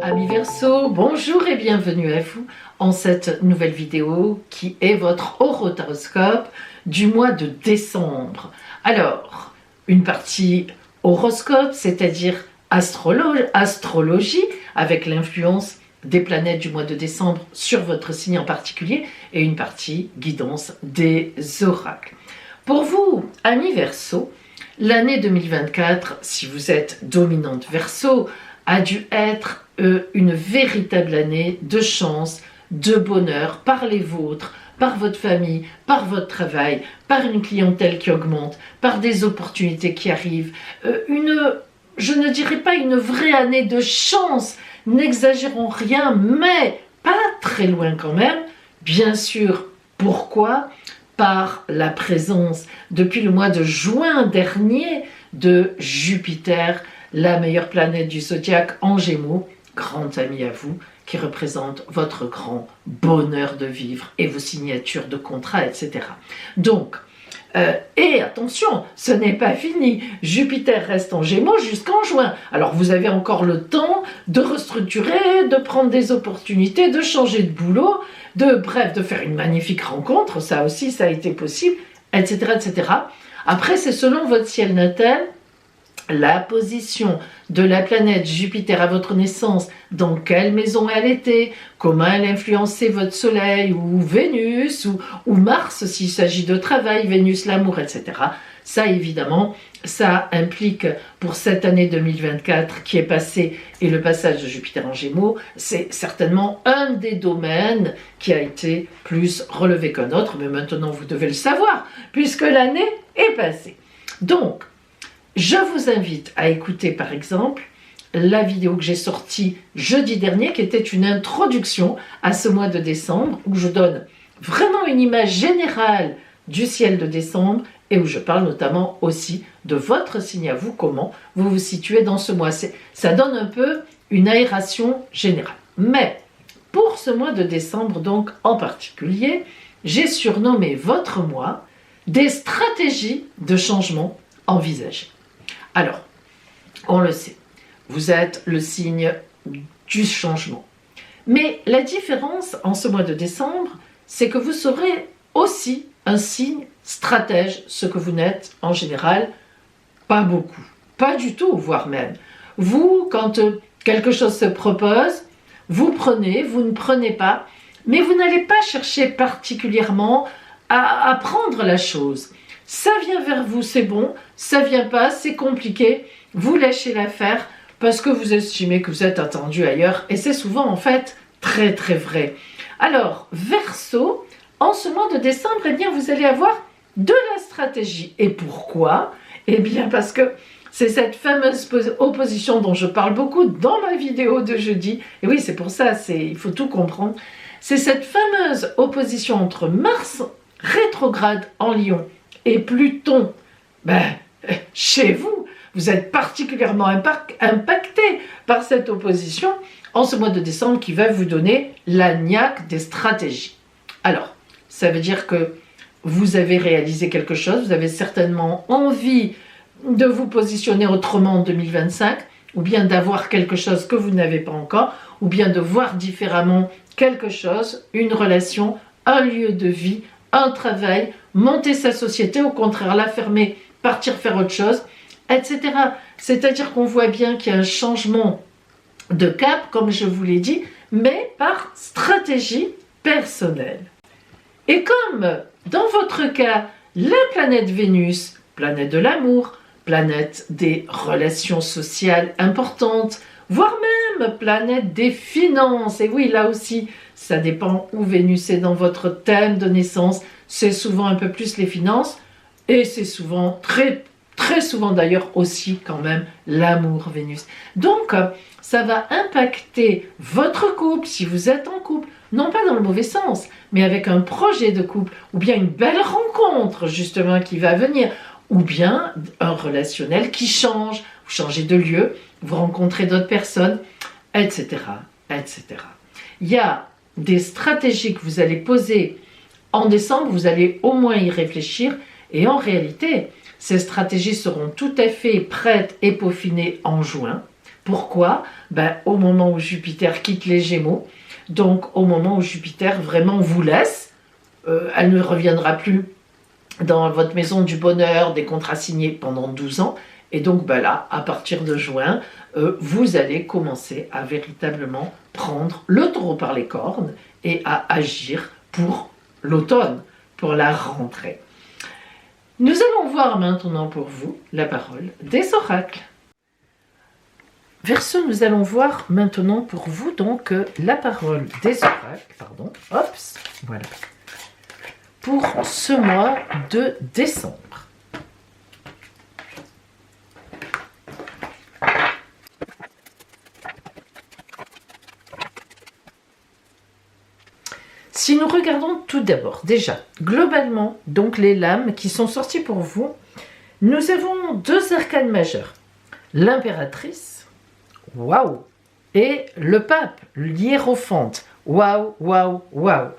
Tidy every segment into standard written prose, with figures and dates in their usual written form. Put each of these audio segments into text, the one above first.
Amis Verseau, bonjour et bienvenue à vous en cette nouvelle vidéo qui est votre horoscope du mois de décembre. Alors, une partie horoscope, c'est-à-dire astrologie, avec l'influence des planètes du mois de décembre sur votre signe en particulier, et une partie guidance des oracles. Pour vous, amis Verseau, l'année 2024, si vous êtes dominante Verseau, a dû être une véritable année de chance, de bonheur par les vôtres, par votre famille, par votre travail, par une clientèle qui augmente, par des opportunités qui arrivent. Je ne dirais pas une vraie année de chance, n'exagérons rien, mais pas très loin quand même. Bien sûr, pourquoi ? Par la présence, depuis le mois de juin dernier, de Jupiter, la meilleure planète du zodiaque en Gémeaux, grand ami à vous, qui représente votre grand bonheur de vivre et vos signatures de contrats, etc. Donc, et attention, ce n'est pas fini. Jupiter reste en Gémeaux jusqu'en juin. Alors vous avez encore le temps de restructurer, de prendre des opportunités, de changer de boulot, bref, de faire une magnifique rencontre, ça aussi, ça a été possible, etc., etc. Après, c'est selon votre ciel natal, la position de la planète Jupiter à votre naissance, dans quelle maison elle était, comment elle influençait votre soleil, ou Vénus, ou Mars s'il s'agit de travail, Vénus, l'amour, etc. Ça, évidemment, ça implique pour cette année 2024 qui est passée, et le passage de Jupiter en Gémeaux, c'est certainement un des domaines qui a été plus relevé qu'un autre, mais maintenant vous devez le savoir, puisque l'année est passée. Donc, je vous invite à écouter par exemple la vidéo que j'ai sortie jeudi dernier qui était une introduction à ce mois de décembre où je donne vraiment une image générale du ciel de décembre et où je parle notamment aussi de votre signe à vous, comment vous vous situez dans ce mois. Ça donne un peu une aération générale. Mais pour ce mois de décembre donc en particulier, j'ai surnommé votre mois des stratégies de changement envisagées. Alors, on le sait, vous êtes le signe du changement. Mais la différence en ce mois de décembre, c'est que vous serez aussi un signe stratège, ce que vous n'êtes en général pas beaucoup, pas du tout, voire même. Vous, quand quelque chose se propose, vous prenez, vous ne prenez pas, mais vous n'allez pas chercher particulièrement à prendre la chose. Ça vient vers vous, c'est bon, ça vient pas, c'est compliqué, vous lâchez l'affaire parce que vous estimez que vous êtes attendu ailleurs et c'est souvent en fait très très vrai. Alors, Verseau, en ce mois de décembre, eh bien vous allez avoir de la stratégie. Et pourquoi ? Eh bien parce que c'est cette fameuse opposition dont je parle beaucoup dans ma vidéo de jeudi. Et oui, c'est pour ça, il faut tout comprendre. C'est cette fameuse opposition entre Mars rétrograde en Lion et Pluton, chez vous, vous êtes particulièrement impacté par cette opposition en ce mois de décembre qui va vous donner la niaque des stratégies. Alors, ça veut dire que vous avez réalisé quelque chose, vous avez certainement envie de vous positionner autrement en 2025, ou bien d'avoir quelque chose que vous n'avez pas encore, ou bien de voir différemment quelque chose, une relation, un lieu de vie, un travail, monter sa société, au contraire la fermer, partir faire autre chose, etc. C'est-à-dire qu'on voit bien qu'il y a un changement de cap, comme je vous l'ai dit, mais par stratégie personnelle. Et comme dans votre cas, la planète Vénus, planète de l'amour, planète des relations sociales importantes, voire même planète des finances, et oui, là aussi, ça dépend où Vénus est dans votre thème de naissance, c'est souvent un peu plus les finances, et c'est souvent, très, très souvent d'ailleurs aussi quand même, l'amour Vénus. Donc, ça va impacter votre couple, si vous êtes en couple, non pas dans le mauvais sens, mais avec un projet de couple, ou bien une belle rencontre justement qui va venir, ou bien un relationnel qui change, vous changez de lieu, vous rencontrez d'autres personnes, etc., etc. Il y a des stratégies que vous allez poser en décembre, vous allez au moins y réfléchir, et en réalité, ces stratégies seront tout à fait prêtes et peaufinées en juin, Pourquoi? Au moment où Jupiter quitte les Gémeaux, donc au moment où Jupiter vraiment vous laisse, elle ne reviendra plus dans votre maison du bonheur, des contrats signés pendant 12 ans. Et donc là, à partir de juin, vous allez commencer à véritablement prendre le taureau par les cornes et à agir pour l'automne, pour la rentrée. Nous allons voir maintenant pour vous la parole des oracles. Verseau, nous allons voir maintenant pour vous donc la parole des oracles, voilà, pour ce mois de décembre. Si nous regardons tout d'abord, déjà, globalement, donc les lames qui sont sorties pour vous, nous avons 2 arcanes majeurs. L'impératrice, waouh, et le pape, l'hiérophante, waouh, waouh, waouh.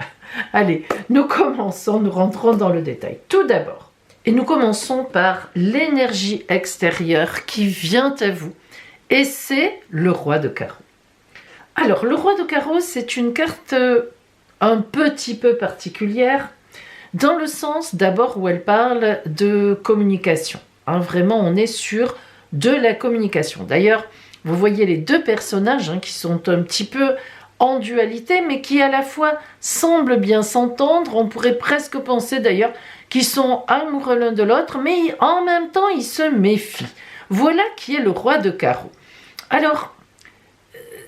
Allez, nous commençons, nous rentrons dans le détail. Tout d'abord, et nous commençons par l'énergie extérieure qui vient à vous, et c'est le roi de carreau. Alors, le roi de carreau, c'est une carte un petit peu particulière, dans le sens d'abord où elle parle de communication. Vraiment, on est sur de la communication. D'ailleurs, vous voyez les 2 personnages qui sont un petit peu en dualité, mais qui à la fois semblent bien s'entendre. On pourrait presque penser d'ailleurs qu'ils sont amoureux l'un de l'autre, mais en même temps, ils se méfient. Voilà qui est le roi de carreau. Alors,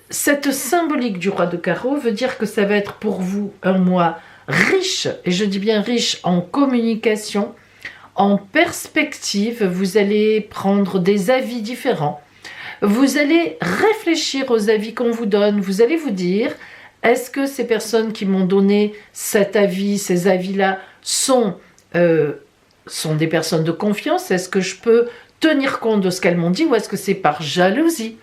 cette symbolique du roi de carreau veut dire que ça va être pour vous un mois riche, et je dis bien riche en communication, en perspective. Vous allez prendre des avis différents, vous allez réfléchir aux avis qu'on vous donne, vous allez vous dire, est-ce que ces personnes qui m'ont donné cet avis, ces avis-là sont des personnes de confiance? Est-ce que je peux tenir compte de ce qu'elles m'ont dit, ou est-ce que c'est par jalousie?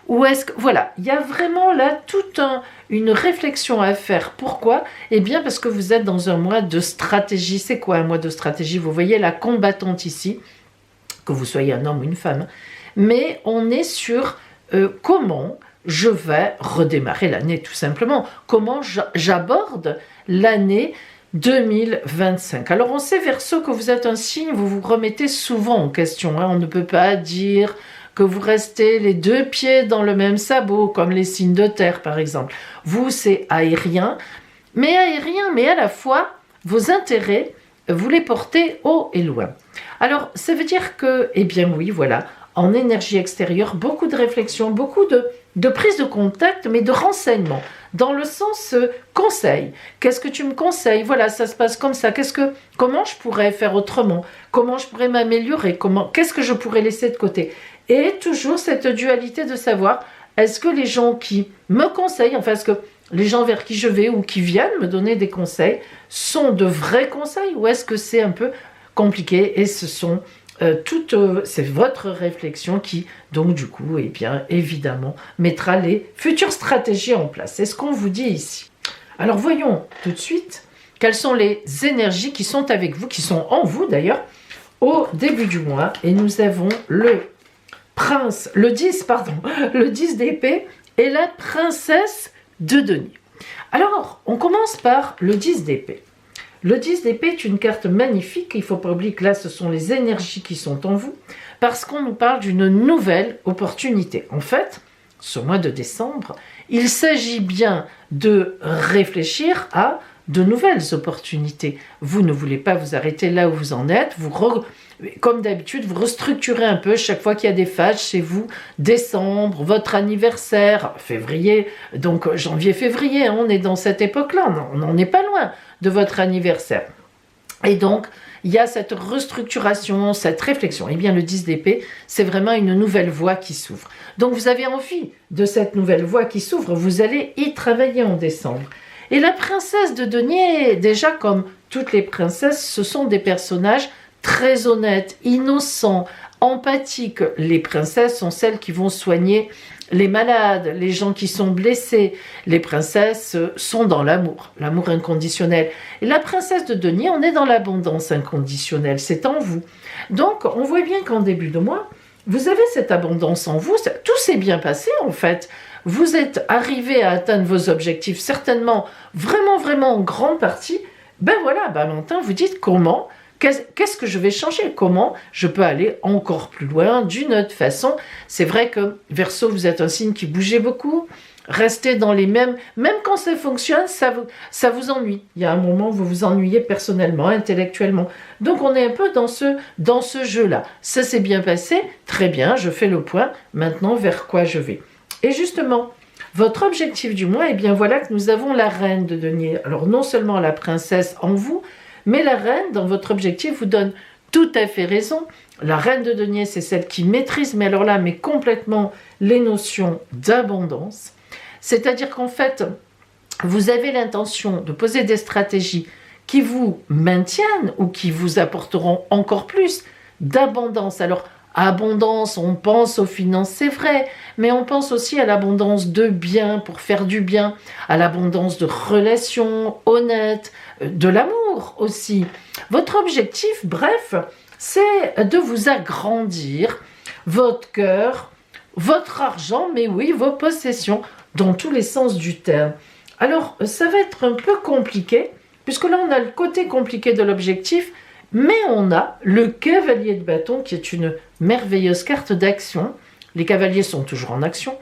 Ou est-ce que... Voilà, il y a vraiment là toute une réflexion à faire. Pourquoi? Eh bien parce que vous êtes dans un mois de stratégie. C'est quoi un mois de stratégie? Vous voyez la combattante ici, que vous soyez un homme ou une femme, mais on est sur comment je vais redémarrer l'année tout simplement. Comment j'aborde l'année 2025. Alors on sait Verseau que vous êtes un signe, vous vous remettez souvent en question. On ne peut pas dire que vous restez les 2 pieds dans le même sabot, comme les signes de terre par exemple. Vous, c'est aérien, mais à la fois, vos intérêts, vous les portez haut et loin. Alors, ça veut dire que, eh bien oui, voilà, en énergie extérieure, beaucoup de réflexion, beaucoup de prise de contact, mais de renseignement, dans le sens conseil. Qu'est-ce que tu me conseilles? Voilà, ça se passe comme ça. Comment je pourrais faire autrement? Comment je pourrais m'améliorer? Qu'est-ce que je pourrais laisser de côté? Et toujours cette dualité de savoir, est-ce que les gens qui me conseillent, enfin, est-ce que les gens vers qui je vais ou qui viennent me donner des conseils sont de vrais conseils, ou est-ce que c'est un peu compliqué et ce sont c'est votre réflexion qui, donc du coup, eh bien, évidemment, mettra les futures stratégies en place. C'est ce qu'on vous dit ici. Alors voyons tout de suite quelles sont les énergies qui sont avec vous, qui sont en vous d'ailleurs, au début du mois. Et nous avons le 10 d'épée et la princesse de denier. Alors, on commence par le 10 d'épée. Le 10 d'épée est une carte magnifique. Il ne faut pas oublier que là, ce sont les énergies qui sont en vous, parce qu'on nous parle d'une nouvelle opportunité. En fait, ce mois de décembre, il s'agit bien de réfléchir à de nouvelles opportunités. Vous ne voulez pas vous arrêter là où vous en êtes. Comme d'habitude, vous restructurez un peu chaque fois qu'il y a des phases chez vous. Décembre, votre anniversaire, février, donc janvier-février, on est dans cette époque-là, on n'en est pas loin de votre anniversaire. Et donc, il y a cette restructuration, cette réflexion. Eh bien, le 10 d'épée, c'est vraiment une nouvelle voie qui s'ouvre. Donc, vous avez envie de cette nouvelle voie qui s'ouvre, vous allez y travailler en décembre. Et la princesse de denier, déjà comme toutes les princesses, ce sont des personnages très honnêtes, innocents, empathiques. Les princesses sont celles qui vont soigner les malades, les gens qui sont blessés. Les princesses sont dans l'amour inconditionnel. Et la princesse de denier, on est dans l'abondance inconditionnelle, c'est en vous. Donc, on voit bien qu'en début de mois, vous avez cette abondance en vous, tout s'est bien passé en fait. Vous êtes arrivé à atteindre vos objectifs, certainement, vraiment, vraiment en grande partie. Ben voilà, maintenant vous dites comment, qu'est-ce que je vais changer, comment je peux aller encore plus loin d'une autre façon. C'est vrai que Verseau, vous êtes un signe qui bougeait beaucoup. Restez dans les mêmes, même quand ça fonctionne, ça vous ennuie. Il y a un moment où vous vous ennuyez personnellement, intellectuellement. Donc on est un peu dans ce jeu-là. Ça s'est bien passé, très bien, je fais le point. Maintenant, vers quoi je vais? Et justement, votre objectif du mois, eh bien voilà que nous avons la reine de denier. Alors non seulement la princesse en vous, mais la reine dans votre objectif vous donne tout à fait raison. La reine de denier, c'est celle qui maîtrise, mais alors là, mais complètement les notions d'abondance. C'est-à-dire qu'en fait, vous avez l'intention de poser des stratégies qui vous maintiennent ou qui vous apporteront encore plus d'abondance. Alors, abondance, on pense aux finances, c'est vrai, mais on pense aussi à l'abondance de biens pour faire du bien, à l'abondance de relations honnêtes, de l'amour aussi. Votre objectif, bref, c'est de vous agrandir votre cœur, votre argent, mais oui, vos possessions, dans tous les sens du terme. Alors, ça va être un peu compliqué, puisque là, on a le côté compliqué de l'objectif, mais on a le cavalier de bâton, qui est une merveilleuse carte d'action. Les cavaliers sont toujours en action.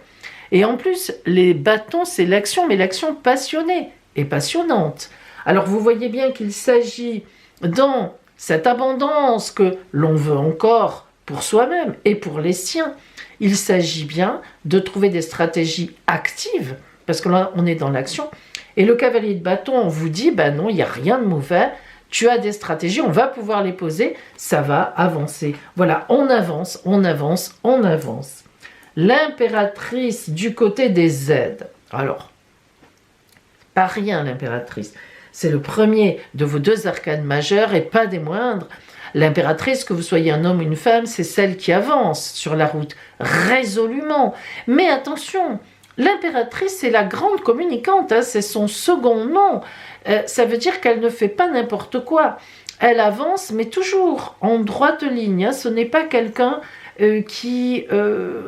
Et en plus, les bâtons, c'est l'action, mais l'action passionnée et passionnante. Alors, vous voyez bien qu'il s'agit, dans cette abondance que l'on veut encore pour soi-même et pour les siens, il s'agit bien de trouver des stratégies actives, parce que là, on est dans l'action. Et le cavalier de bâton, on vous dit, ben non, il n'y a rien de mauvais, tu as des stratégies, on va pouvoir les poser, ça va avancer. Voilà, on avance, on avance, on avance. L'impératrice du côté des aides. Alors, pas rien l'impératrice. C'est le premier de vos deux arcanes majeurs et pas des moindres. L'impératrice, que vous soyez un homme ou une femme, c'est celle qui avance sur la route résolument. Mais attention, l'impératrice, c'est la grande communicante, hein, c'est son second nom. Ça veut dire qu'elle ne fait pas n'importe quoi. Elle avance, mais toujours en droite ligne. Hein. Ce n'est pas quelqu'un qui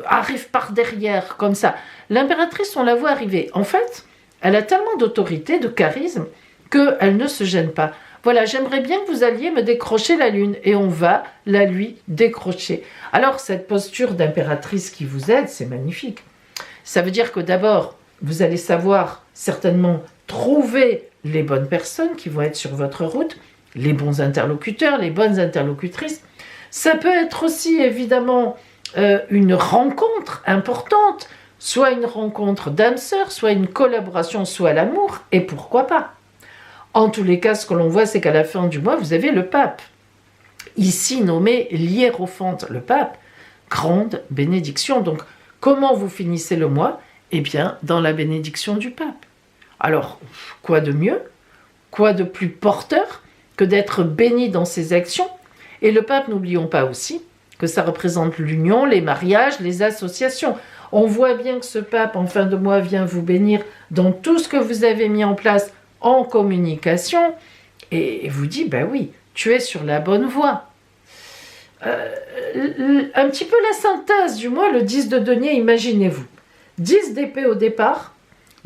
arrive par derrière, comme ça. L'impératrice, on la voit arriver. En fait, elle a tellement d'autorité, de charisme, qu'elle ne se gêne pas. Voilà, j'aimerais bien que vous alliez me décrocher la lune, et on va la lui décrocher. Alors, cette posture d'impératrice qui vous aide, c'est magnifique. Ça veut dire que d'abord, vous allez savoir certainement trouver les bonnes personnes qui vont être sur votre route, les bons interlocuteurs, les bonnes interlocutrices. Ça peut être aussi, évidemment, une rencontre importante, soit une rencontre d'âme sœur, soit une collaboration, soit l'amour, et pourquoi pas. En tous les cas, ce que l'on voit, c'est qu'à la fin du mois, vous avez le pape. Ici nommé l'hiérophante, le pape, grande bénédiction. Donc, comment vous finissez le mois? Eh bien, dans la bénédiction du pape. Alors, quoi de mieux? Quoi de plus porteur que d'être béni dans ses actions? Et le pape, n'oublions pas aussi que ça représente l'union, les mariages, les associations. On voit bien que ce pape, en fin de mois, vient vous bénir dans tout ce que vous avez mis en place en communication, et vous dit, ben oui, tu es sur la bonne voie. Un petit peu la synthèse du mois, le 10 de denier, imaginez-vous. 10 d'épée au départ,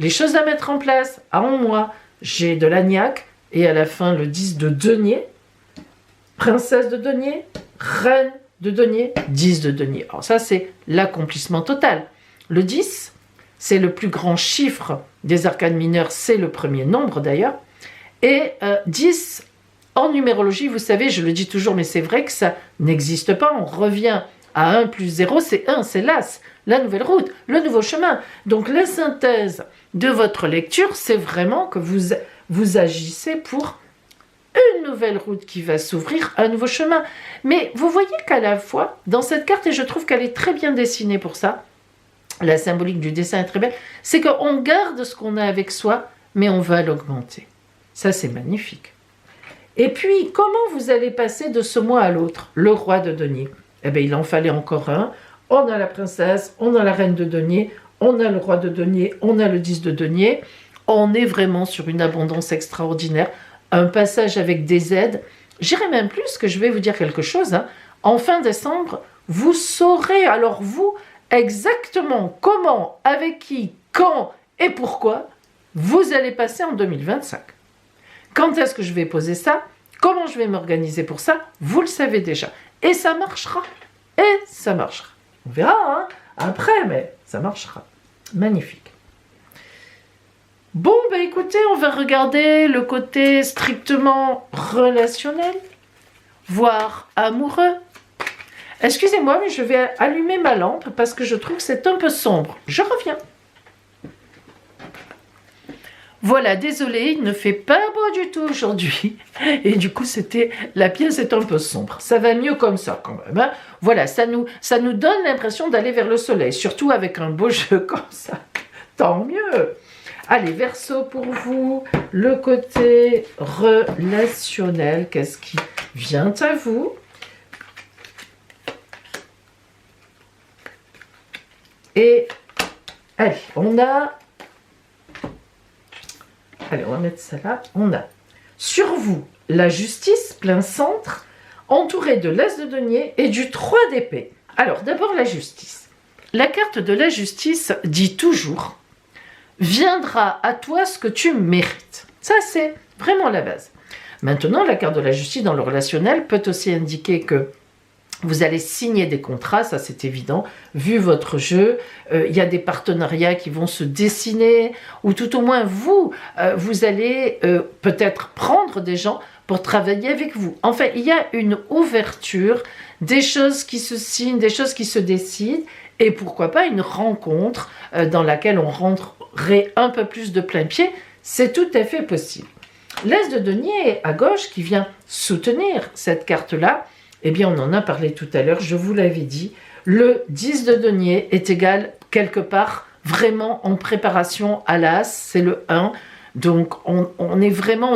les choses à mettre en place, à un mois, j'ai de l'agnac, et à la fin, le 10 de denier, princesse de denier, reine de denier, 10 de denier. Alors ça, c'est l'accomplissement total. Le 10, c'est le plus grand chiffre des arcanes mineures, c'est le premier nombre d'ailleurs. Et 10, en numérologie, vous savez, je le dis toujours, mais c'est vrai que ça n'existe pas. On revient à 1 plus 0, c'est 1, c'est l'as, la nouvelle route, le nouveau chemin. Donc la synthèse de votre lecture, c'est vraiment que vous agissez pour une nouvelle route qui va s'ouvrir, un nouveau chemin. Mais vous voyez qu'à la fois, dans cette carte, et je trouve qu'elle est très bien dessinée pour ça, la symbolique du dessin est très belle, c'est qu'on garde ce qu'on a avec soi, mais on va l'augmenter. Ça, c'est magnifique. Et puis, comment vous allez passer de ce mois à l'autre? Le roi de denier. Eh bien, il en fallait encore un. On a la princesse, on a la reine de denier, on a le roi de denier, on a le 10 de denier. On est vraiment sur une abondance extraordinaire. Un passage avec des aides. J'irai même plus que je vais vous dire quelque chose. Hein. En fin décembre, Vous saurez alors vous exactement comment, avec qui, quand et pourquoi vous allez passer en 2025. Quand est-ce que je vais poser ça? Comment je vais m'organiser pour ça? Vous le savez déjà. Et ça marchera. Et ça marchera. On verra hein, après, mais ça marchera. Magnifique. Bon, ben écoutez, on va regarder le côté strictement relationnel, voire amoureux. Excusez-moi, mais je vais allumer ma lampe parce que je trouve que c'est un peu sombre. Je reviens. Voilà, désolé, il ne fait pas beau du tout aujourd'hui. Et du coup, la pièce est un peu sombre. Ça va mieux comme ça quand même. Hein. Voilà, ça nous donne l'impression d'aller vers le soleil, surtout avec un beau jeu comme ça. Tant mieux. Allez, Verseau pour vous, le côté relationnel, qu'est-ce qui vient à vous? Et allez, on va mettre ça là. On a sur vous la justice, plein centre, entouré de l'as de denier et du 3 d'épée. Alors, d'abord la justice. La carte de la justice dit toujours « Viendra à toi ce que tu mérites ». Ça, c'est vraiment la base. Maintenant, la carte de la justice dans le relationnel peut aussi indiquer que vous allez signer des contrats, ça c'est évident, vu votre jeu. Il y a des partenariats qui vont se dessiner, ou tout au moins vous allez peut-être prendre des gens pour travailler avec vous. Enfin, il y a une ouverture, des choses qui se signent, des choses qui se décident, et pourquoi pas une rencontre dans laquelle on rentrerait un peu plus de plein pied, c'est tout à fait possible. L'as de denier à gauche qui vient soutenir cette carte-là, eh bien, on en a parlé tout à l'heure, je vous l'avais dit, le 10 de denier est égal quelque part vraiment en préparation à l'as, c'est le 1. Donc, on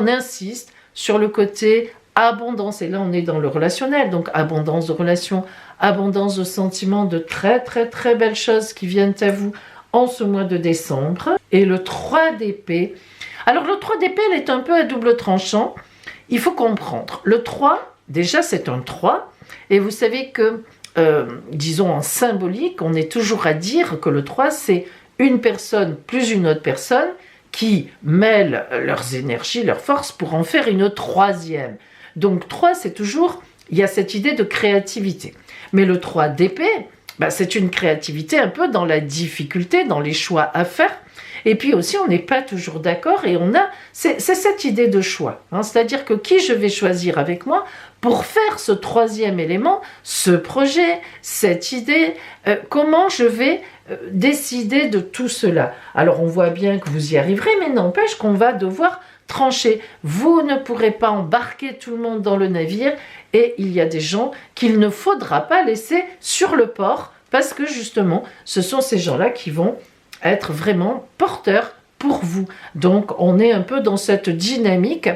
insiste sur le côté abondance. Et là, on est dans le relationnel, donc abondance de relations, abondance de sentiments, de très, très, très belles choses qui viennent à vous en ce mois de décembre. Et le 3 d'épée. Alors, le 3 d'épée, elle est un peu à double tranchant. Il faut comprendre. Le 3, déjà, c'est un 3, et vous savez que, disons en symbolique, on est toujours à dire que le 3, c'est une personne plus une autre personne qui mêlent leurs énergies, leurs forces pour en faire une troisième. Donc 3, c'est toujours, il y a cette idée de créativité. Mais le 3 d'épée, c'est une créativité un peu dans la difficulté, dans les choix à faire. Et puis aussi, on n'est pas toujours d'accord et c'est cette idée de choix. Hein, c'est-à-dire que qui je vais choisir avec moi pour faire ce troisième élément, ce projet, cette idée, comment je vais décider de tout cela. Alors, on voit bien que vous y arriverez, mais n'empêche qu'on va devoir trancher. Vous ne pourrez pas embarquer tout le monde dans le navire et il y a des gens qu'il ne faudra pas laisser sur le port parce que justement, ce sont ces gens-là qui vont être vraiment porteur pour vous. Donc, on est un peu dans cette dynamique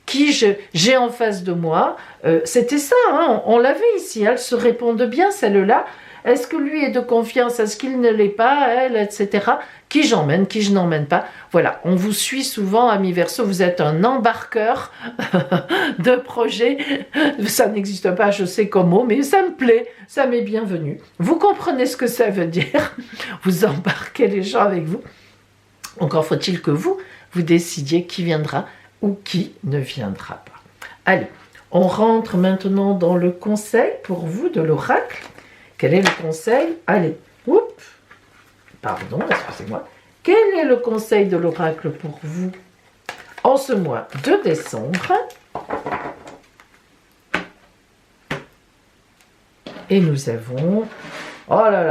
qui j'ai en face de moi. C'était ça, hein, on l'avait ici, elles se répondent bien, celle-là. Est-ce que lui est de confiance? Est-ce qu'il ne l'est pas? Elle, etc. Qui j'emmène? Qui je n'emmène pas? Voilà, on vous suit souvent, amis Verseau, vous êtes un embarqueur de projets. Ça n'existe pas, je sais comme mot, mais ça me plaît, ça m'est bienvenu. Vous comprenez ce que ça veut dire? Vous embarquez les gens avec vous. Encore faut-il que vous décidiez qui viendra ou qui ne viendra pas. Allez, on rentre maintenant dans le conseil pour vous de l'oracle. Quel est le conseil? Allez, pardon, excusez-moi. Quel est le conseil de l'oracle pour vous en ce mois de décembre? Et nous avons, oh là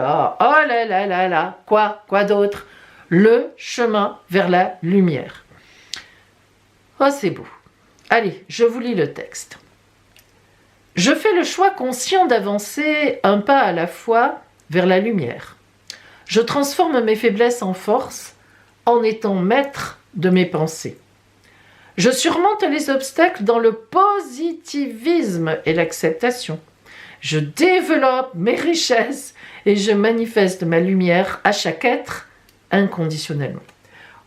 là, quoi d'autre? Le chemin vers la lumière. Oh, c'est beau. Allez, je vous lis le texte. Je fais le choix conscient d'avancer un pas à la fois vers la lumière. Je transforme mes faiblesses en force en étant maître de mes pensées. Je surmonte les obstacles dans le positivisme et l'acceptation. Je développe mes richesses et je manifeste ma lumière à chaque être inconditionnellement.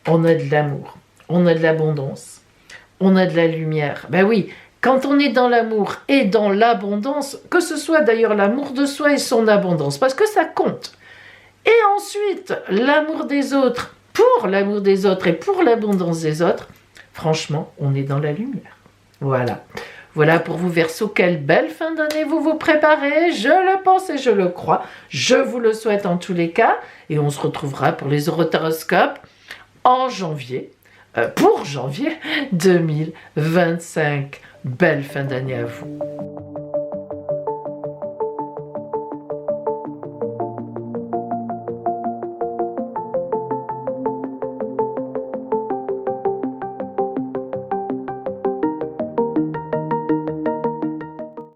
On a de l'amour, on a de l'abondance, on a de la lumière. Ben oui, quand on est dans l'amour et dans l'abondance, que ce soit d'ailleurs l'amour de soi et son abondance, parce que ça compte. Et ensuite, l'amour des autres, pour l'amour des autres et pour l'abondance des autres, franchement, on est dans la lumière. Voilà. Voilà pour vous Verseau, quelle belle fin d'année vous vous préparez, je le pense et je le crois, je vous le souhaite en tous les cas, et on se retrouvera pour les horoscopes en janvier, pour janvier 2025. Belle fin d'année à vous.